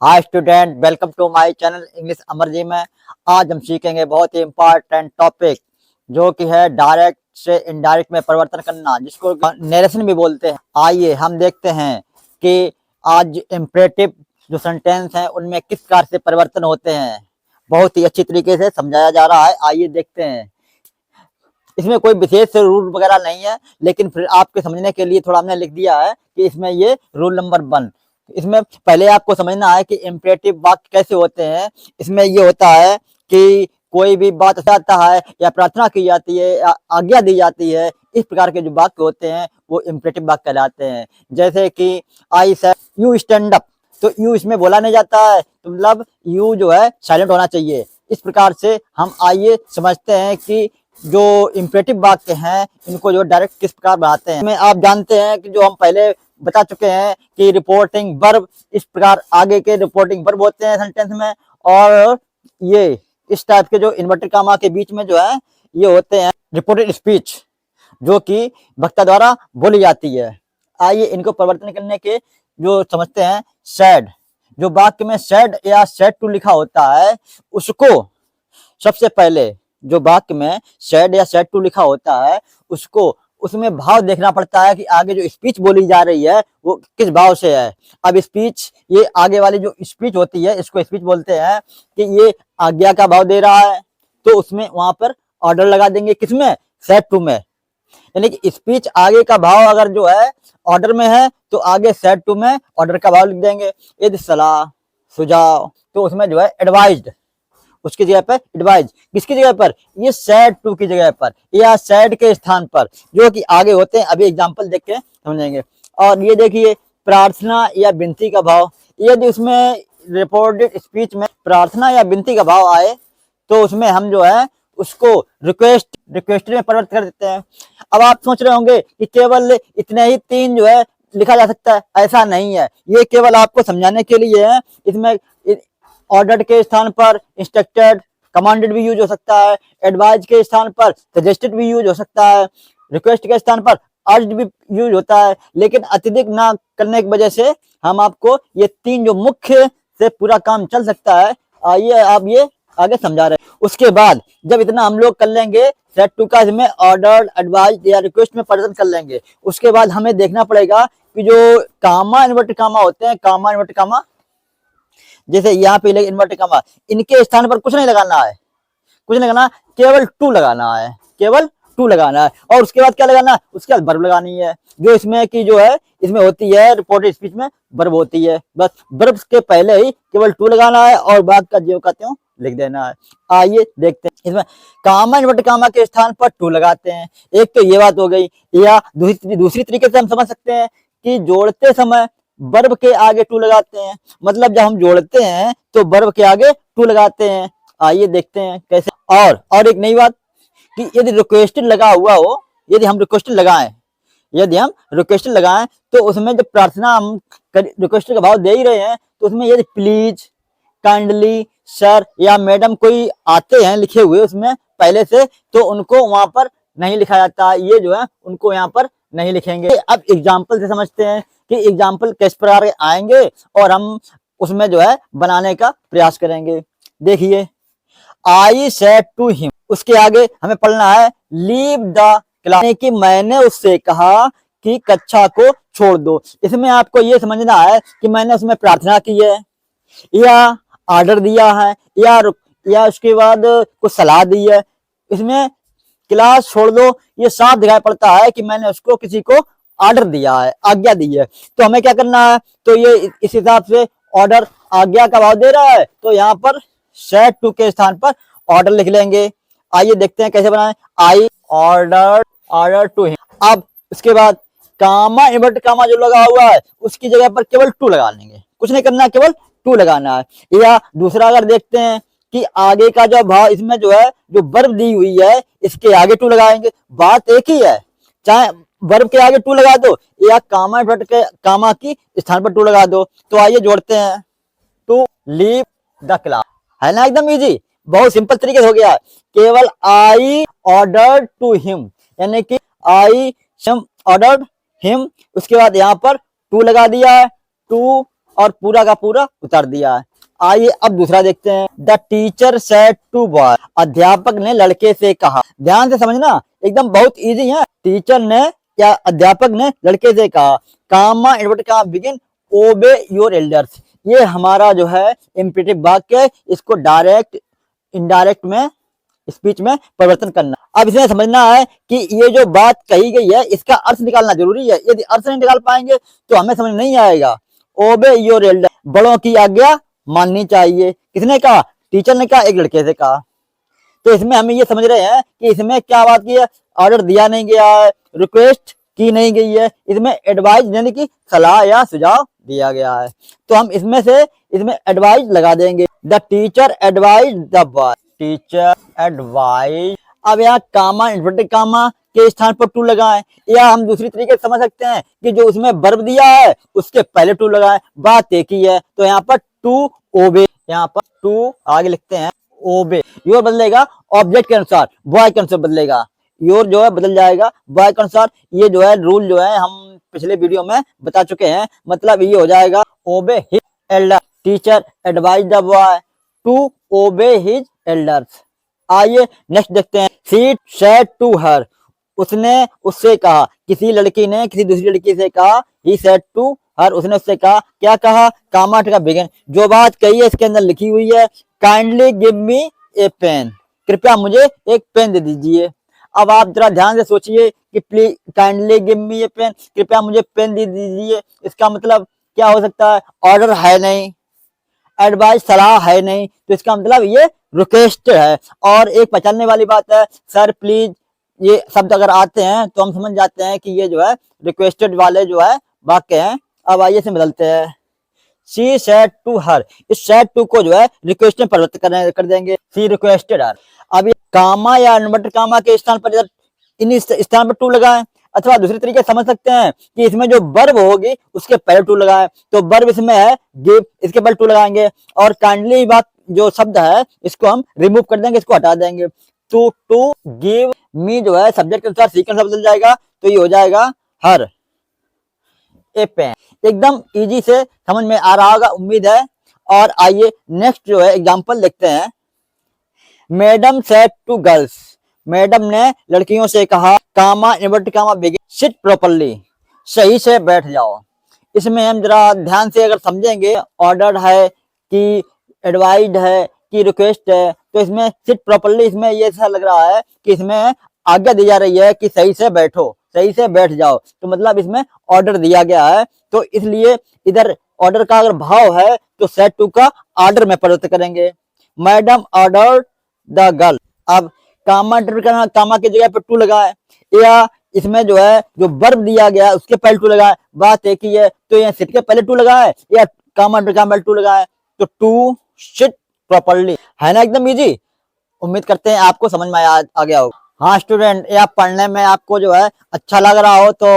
Hi student, welcome to my channel English Amar ji में। आज हम सीखेंगे बहुत ही इम्पोर्टेंट टॉपिक जो कि है डायरेक्ट से इनडायरेक्ट में परिवर्तन करना, जिसको नरेशन भी बोलते हैं। आइए हम देखते हैं कि आज इम्परेटिव जो सेंटेंस हैं उनमें किस प्रकार से परिवर्तन होते हैं। बहुत ही अच्छी तरीके से समझाया जा रहा है, आइए देखते हैं। इसमें कोई विशेष रूल वगैरह नहीं है, लेकिन फिर आपके समझने के लिए थोड़ा हमने लिख दिया है कि इसमें ये रूल नंबर 1। इसमें पहले आपको समझना है कि इम्परेटिव वाक्य कैसे होते हैं। इसमें ये होता है कि कोई भी बात आता है या प्रार्थना की जाती है या आज्ञा दी जाती है, इस प्रकार के जो वाक्य होते हैं वो इम्परेटिव वाक्य कहलाते हैं। जैसे कि आई से यू स्टैंड अप, तो यू इसमें बोला नहीं जाता है, तो मतलब यू जो है साइलेंट होना चाहिए। इस प्रकार से हम आइए समझते हैं कि जो इम्परेटिव वाक्य हैं इनको जो डायरेक्ट किस प्रकार बनाते हैं। आप जानते हैं कि जो हम पहले बता चुके हैं कि रिपोर्टिंग वर्ब इस प्रकार आगे के रिपोर्टिंग वर्ब होते हैं सेंटेंस में, और ये इस टाइप के जो इन्वर्टेड कामा के बीच में जो है ये होते हैं रिपोर्टेड स्पीच, जो कि वक्ता द्वारा बोली जाती है। आइए इनको परिवर्तन करने के जो समझते हैं। सैड, जो वाक्य में सैड या सैड टू लिखा होता है उसको सबसे पहले, जो वाक्य में सैड या सैड टू लिखा होता है उसको उसमें भाव देखना पड़ता है कि आगे जो स्पीच बोली जा रही है वो किस भाव से है। अब स्पीच, ये आगे वाली जो स्पीच होती है इसको स्पीच बोलते हैं कि ये आज्ञा का भाव दे रहा है, तो उसमें वहां पर ऑर्डर लगा देंगे, किसमें, सैड टू में। यानी कि स्पीच आगे का भाव अगर जो है ऑर्डर में है तो आगे सैड टू में ऑर्डर का भाव लिख देंगे। यदि सलाह, सुझाव, तो उसमें जो है एडवाइज्ड, उसकी जगह पर एडवाइज, किसकी जगह पर, ये सैड टू की जगह पर या सैड के स्थान पर, जो कि आगे होते हैं। अभी एग्जांपल देख के समझेंगे। और ये देखिए प्रार्थना या विनती का भाव, यदि उसमें रिपोर्टेड स्पीच में प्रार्थना या विनती का भाव आए तो उसमें हम जो है उसको रिक्वेस्ट में परिवर्तित कर देते हैं। अब आप सोच रहे होंगे कि केवल इतने ही 3 जो है लिखा जा सकता है, ऐसा नहीं है। ये केवल आपको समझाने के लिए है। इसमें ऑर्डर्ड के स्थान पर इंस्ट्रक्टेड, कमांडेड भी यूज हो सकता है। एडवाइज के स्थान पर सजेस्टेड भी यूज हो सकता है। रिक्वेस्ट के स्थान पर अर्ज्ड भी यूज होता है। लेकिन अत्यधिक ना करने की वजह से हम आपको ये 3 जो मुख्य से पूरा काम चल सकता है, आइए आप ये आगे समझा रहे हैं। उसके बाद जब इतना हम लोग कर लेंगे, सेट टू का इसमें ऑर्डर, एडवाइज या रिक्वेस्ट में परिवर्तन कर लेंगे, उसके बाद हमें देखना पड़ेगा कि जो कामा इन्वर्टेड कामा होते हैं, कामा इन्वर्टेड कामा, जैसे यहाँ पे इन्वर्टेड कामा, इनके स्थान पर कुछ नहीं लगाना है, कुछ नहीं लगाना, केवल टू लगाना है, केवल टू लगाना है। और उसके बाद क्या लगाना है, उसके बाद वर्ब लगानी है, जो इसमें की जो है इसमें होती है रिपोर्टेड स्पीच में वर्ब होती है। बस वर्ब के पहले ही केवल टू लगाना है और बाद का जो कहते हो लिख देना है। आइए देखते हैं। इसमें कामा इन्वर्टेड कामा के स्थान पर टू लगाते हैं। एक तो ये बात हो गई। या दूसरी तरीके से हम समझ सकते हैं कि जोड़ते समय वर्ब के आगे टू लगाते हैं। मतलब जब हम जोड़ते हैं तो वर्ब के आगे टू लगाते हैं। आइए देखते हैं कैसे। और एक नई बात कि यदि रिक्वेस्टेड लगा हुआ हो, यदि हम रिक्वेस्टेड लगाएं तो उसमें जब प्रार्थना हम रिक्वेस्टेड का भाव दे ही रहे हैं तो उसमें यदि प्लीज, काइंडली, सर या मैडम कोई आते हैं लिखे हुए उसमें पहले से, तो उनको वहां पर नहीं लिखा जाता। ये जो है उनको यहाँ पर नहीं लिखेंगे। अब एग्जाम्पल से समझते हैं कि एग्जाम्पल किस प्रकार के आएंगे और हम उसमें जो है बनाने का प्रयास करेंगे। देखिए, आई सेड टू हिम, उसके आगे हमें पढ़ना है लीव द क्लास, कि मैंने उससे कहा कि कक्षा को छोड़ दो। इसमें आपको ये समझना है कि मैंने उसमें प्रार्थना की है या ऑर्डर दिया है या उसके बाद कुछ सलाह दी है। इसमें क्लास छोड़ दो ये साफ दिखाई पड़ता है कि मैंने उसको किसी को ऑर्डर दिया है, आज्ञा दी है। तो हमें क्या करना है, तो ये इस हिसाब से ऑर्डर आज्ञा का भाव दे रहा है तो यहाँ पर सेड टू के स्थान पर ऑर्डर लिख लेंगे। आइए देखते हैं कैसे बनाएं। I order to him. अब उसके बाद कामा इन्वर्टेड कामा जो लगा हुआ है उसकी जगह पर केवल टू लगा लेंगे, कुछ नहीं करना, केवल टू लगाना है। या दूसरा अगर देखते हैं कि आगे का जो भाव इसमें जो है जो वर्ब दी हुई है इसके आगे टू लगाएंगे, बात एक ही है। चाहे वर्ब के आगे टू लगा दो या कामा के कामा की स्थान पर टू लगा दो। तो आइए जोड़ते हैं। टू लीव द क्लास, है ना, एकदम इजी, बहुत सिंपल तरीके से हो गया। केवल आई ऑर्डर टू हिम, यानी कि आई ऑर्डर हिम, उसके बाद यहाँ पर टू लगा दिया है। टू और पूरा का पूरा उतार दिया है। आइए अब दूसरा देखते हैं। The teacher said to boy, अध्यापक ने लड़के से कहा। ध्यान से समझना, एकदम बहुत इजी है। टीचर ने या अध्यापक ने लड़के से कहा, comma inverted comma begin, obey your elders. ये हमारा जो है इम्परेटिव वाक्य है, इसको डायरेक्ट इनडायरेक्ट में स्पीच में परिवर्तन करना। अब इसमें समझना है कि ये जो बात कही गई है इसका अर्थ निकालना जरूरी है। यदि अर्थ नहीं निकाल पाएंगे तो हमें समझ नहीं आएगा। ओबे योर एल्डर, बड़ों की आज्ञा माननी चाहिए। किसने कहा? टीचर ने कहा, एक लड़के से कहा। तो इसमें हम ये समझ रहे हैं कि इसमें क्या बात की है, ऑर्डर दिया नहीं गया है, रिक्वेस्ट की नहीं गई है, इसमें एडवाइस यानी कि सलाह या सुझाव दिया गया है। तो हम इसमें से इसमें एडवाइस लगा देंगे। The teacher advise the boy, teacher advise. अब यहाँ कामा इन्वर्टेड कामा के स्थान पर टू लगाएं, या हम दूसरी तरीके से समझ सकते हैं कि जो उसमें वर्ब दिया है उसके पहले टू लगाएं, बात एक ही है। तो यहाँ पर टू ओबे, यहाँ पर टू आगे लिखते हैं ओबे। योर बदलेगा ऑब्जेक्ट के अनुसार, बॉय के अनुसार बदलेगा। योर जो है बदल जाएगा बॉय के अनुसार। ये जो है रूल जो है हम पिछले वीडियो में बता चुके हैं। मतलब ये हो जाएगा obey his elder, teacher advise the boy to obey his elders. आइए नेक्स्ट देखते हैं। शी सेड टू हर, उसने उससे कहा। किसी लड़की ने किसी दूसरी लड़की से कहा। ही सेड टू हर, उसने उससे कहा। क्या कहा? कामा का बिगिन, जो बात कही है इसके अंदर लिखी हुई है। Kindly give me a pen, कृपया मुझे एक पेन दे दीजिए। अब आप जरा ध्यान से सोचिए कि please kindly give me a pen, कृपया मुझे पेन दे दीजिए। इसका मतलब क्या हो सकता है? ऑर्डर है नहीं, एडवाइस सलाह है नहीं, तो इसका मतलब ये रिक्वेस्ट है। और एक पहचानने वाली बात है, सर प्लीज, ये शब्द अगर आते हैं तो हम समझ जाते हैं कि ये जो है रिक्वेस्टेड वाले जो है वाक्य हैं। अब आइए से बदलते हैं। शी सेड टू हर, इस सेड टू को जो है रिक्वेस्ट में परिवर्तित कर देंगे। शी रिक्वेस्टेड हर। अब ये कामा या इन्वर्टेड कामा के स्थान पर इन स्थान पर टू लगाएं, अथवा दूसरे तरीके समझ सकते हैं कि इसमें जो वर्ब होगी उसके पहले टू लगाएं। तो वर्ब इसमें है गिव, इसके पहले टू लगाएंगे। और काइंडली बात जो शब्द है इसको हम रिमूव कर देंगे, इसको हटा देंगे। टू टू गिव मी जो है सब्जेक्ट के अनुसार सीक्वेंस बदल जाएगा, तो ये हो जाएगा हर ए पेन। एकदम इजी से समझ में आ रहा होगा, उम्मीद है। और आइए नेक्स्ट जो है एग्जांपल देखते हैं। Madam said to girls, madam ने लड़कियों से कहा। Comma inverted comma begin, sit properly, सही से बैठ जाओ। इसमें हम जरा ध्यान से अगर समझेंगे, ऑर्डर है कि एडवाइज है कि रिक्वेस्ट है, तो इसमें सिट प्रॉपर्ली, इसमें ये ऐसा लग रहा है कि इसमें आज्ञा दी जा रही है कि सही से बैठो, सही से बैठ जाओ। तो मतलब इसमें ऑर्डर दिया गया है, तो इसलिए इधर ऑर्डर का अगर भाव है तो सेड टू का ऑर्डर में परिवर्तित करेंगे। Madam order the girl. अब कामा कामा की जगह पर टू लगाए, या इसमें जो है जो वर्ब दिया गया उसके पहले टू लगाए, बात एक ही है। तो यहाँ सिट के पहले टू लगाए या कामा टू लगाए, तो टू सिट प्रॉपर्ली, है ना? एकदम इजी। उम्मीद करते हैं आपको समझ में आ गया होगा। हाँ स्टूडेंट, या पढ़ने में आपको जो है अच्छा लग रहा हो तो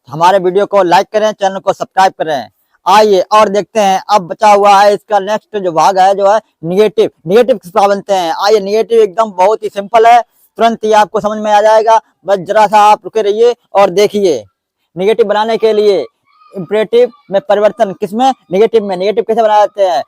हमारे वीडियो को लाइक करें, चैनल को सब्सक्राइब करें। आइए और देखते हैं। अब बचा हुआ है इसका नेक्स्ट जो भाग है जो है निगेटिव। निगेटिव किस तरह बनते हैं? आइए, निगेटिव एकदम बहुत ही सिंपल है, तुरंत ही आपको समझ में आ जाएगा। बस जरा सा आप रुके रहिए और देखिए। निगेटिव बनाने के लिए इंपरेटिव में परिवर्तन, किसमें? निगेटिव में। निगेटिव कैसे बनाए जाते हैं?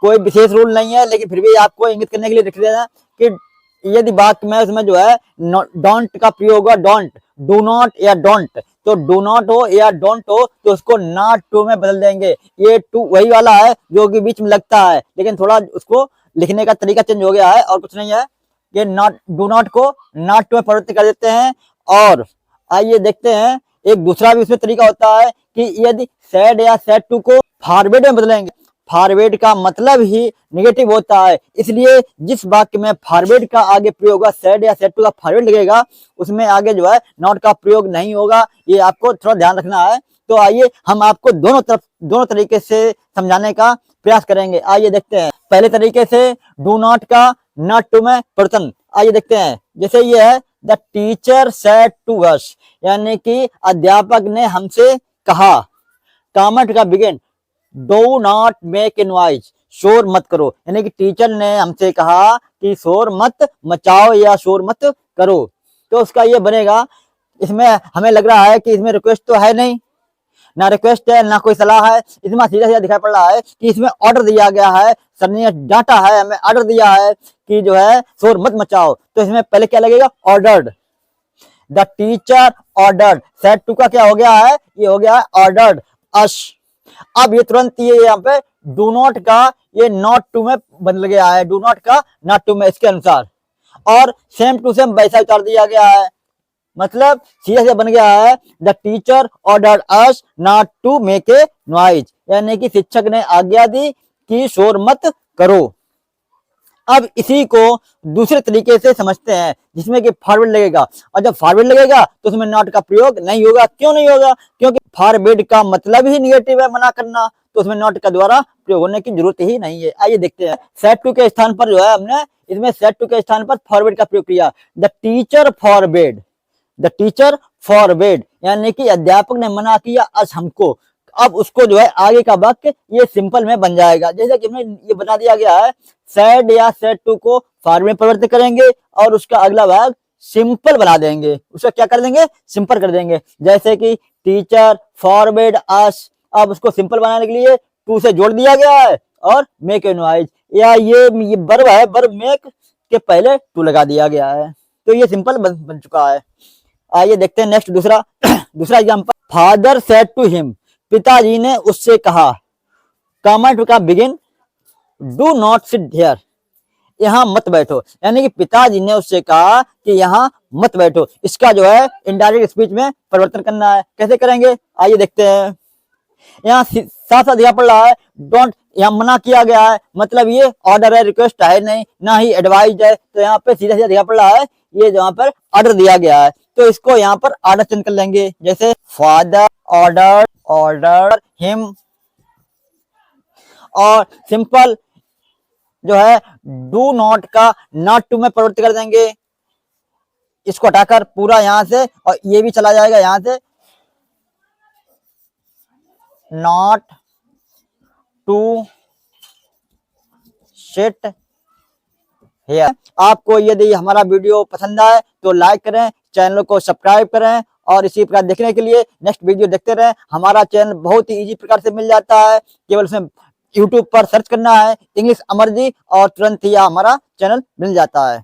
कोई विशेष रूल नहीं है, लेकिन फिर भी आपको इंगित करने के लिए लिख देना कि यदि वाक्य में उसमें जो है डोंट का प्रयोग होगा, डोंट, डू नॉट या डोंट, तो डू नॉट हो या डोंट हो तो उसको नॉट टू में बदल देंगे। ये टू वही वाला है जो कि बीच में लगता है, लेकिन थोड़ा उसको लिखने का तरीका चेंज हो गया है और कुछ नहीं है। ये नॉट, डू नॉट को नॉट टू में परिवर्तित कर देते हैं। और आइए देखते हैं, एक दूसरा भी उसमें तरीका होता है कि यदि सेड या सेड टू को फॉरवर्ड में बदलेंगे। फॉरवर्ड का मतलब ही निगेटिव होता है, इसलिए जिस वाक्य में फॉरवर्ड का आगे प्रयोग होगा, सेड या सेड टू का फॉरवर्ड लगेगा, उसमें आगे जो है नॉट का प्रयोग नहीं होगा। ये आपको थोड़ा ध्यान रखना है। तो आइए हम आपको दोनों तरीके से समझाने का प्रयास करेंगे। आइए देखते हैं। पहले तरीके से डू नॉट का नॉट टू में परिवर्तन। आइए देखते हैं। जैसे ये है, the teacher said to us, यानी कि अध्यापक ने हमसे कहा। कॉमेंट का begin, do not make a noise, शोर मत करो। यानी कि टीचर ने हमसे कहा कि शोर मत मचाओ या शोर मत करो। तो उसका ये बनेगा, इसमें हमें लग रहा है कि इसमें रिक्वेस्ट तो है नहीं, ना रिक्वेस्ट है, ना कोई सलाह है, इसमें सीधा सीधा दिखाई पड़ रहा है कि इसमें ऑर्डर दिया गया है, सर ने डांटा है, हमें ऑर्डर दिया है कि जो है शोर मत मचाओ। तो इसमें पहले क्या लगेगा, ordered. The teacher ordered, said to का क्या हो गया है, ये हो गया है ऑर्डर्ड अस। अब ये तुरंत ये यहाँ पे डू नॉट का ये नॉट टू में बदल गया है, डू नॉट का नॉट टू में, इसके अनुसार। और सेम टू सेम वैसा उतार दिया गया है, मतलब सीधा सीधा बन गया है the teacher ordered us not to make a noise, यानी कि शिक्षक ने आज्ञा दी कि शोर मत करो। अब इसी को दूसरे तरीके से समझते हैं जिसमें कि फॉरवर्ड लगेगा, और जब फॉरवर्ड लगेगा तो उसमें नॉट का प्रयोग नहीं होगा। क्यों नहीं होगा, क्योंकि फॉरवर्ड का मतलब ही निगेटिव है, मना करना, तो उसमें नॉट का द्वारा प्रयोग होने की जरूरत ही नहीं है। आइए देखते हैं, सेड टू के स्थान पर जो है हमने इसमें सेड टू के स्थान पर फॉरवर्ड का प्रयोग किया। The teacher forward, the teacher forward, यानी कि अध्यापक ने मना किया अस हमको। अब उसको जो है आगे का वाक्य ये सिंपल में बन जाएगा, जैसे कि हमें ये बता दिया गया है सेड या सेड टू को फॉरवर्ड में परिवर्तित करेंगे और उसका अगला भाग सिंपल बना देंगे, उसका क्या कर देंगे, सिंपल कर देंगे। जैसे कि टीचर फॉरवर्ड अस, अब उसको सिंपल बनाने के लिए टू से जोड़ दिया गया है और मेक ए नॉइज, या ये वर्ब है, वर्ब मेक के पहले टू लगा दिया गया है, तो ये सिंपल बन चुका है। आइए देखते हैं नेक्स्ट दूसरा दूसरा example. Father said to him, पिताजी ने उससे कहा, कमेंट का begin do not sit here, यहाँ मत बैठो, यानी कि पिताजी ने उससे कहा कि यहाँ मत बैठो। इसका जो है इनडायरेक्ट स्पीच में परिवर्तन करना है, कैसे करेंगे आइए देखते हैं। यहाँ साथ साथ दिया पड़ रहा है डोंट, यहाँ मना किया गया है, मतलब ये ऑर्डर है, रिक्वेस्ट है नहीं, ना ही एडवाइज है, तो यहाँ पे सीधा सीधा दिया पड़ रहा है ये जहाँ पर ऑर्डर दिया गया है, तो इसको यहाँ पर ऑर्डर चेंज कर लेंगे। जैसे फादर ऑर्डर हिम, और सिंपल जो है डू नॉट का नॉट टू में परिवर्तित कर देंगे, इसको हटाकर पूरा यहां से, और ये भी चला जाएगा यहां से, नॉट टू सिट हियर। आपको यदि हमारा वीडियो पसंद आए तो लाइक करें, चैनल को सब्सक्राइब करें, और इसी प्रकार देखने के लिए नेक्स्ट वीडियो देखते रहें। हमारा चैनल बहुत ही इजी प्रकार से मिल जाता है, केवल उसमें यूट्यूब पर सर्च करना है इंग्लिश अमर जी और तुरंत ही हमारा चैनल मिल जाता है।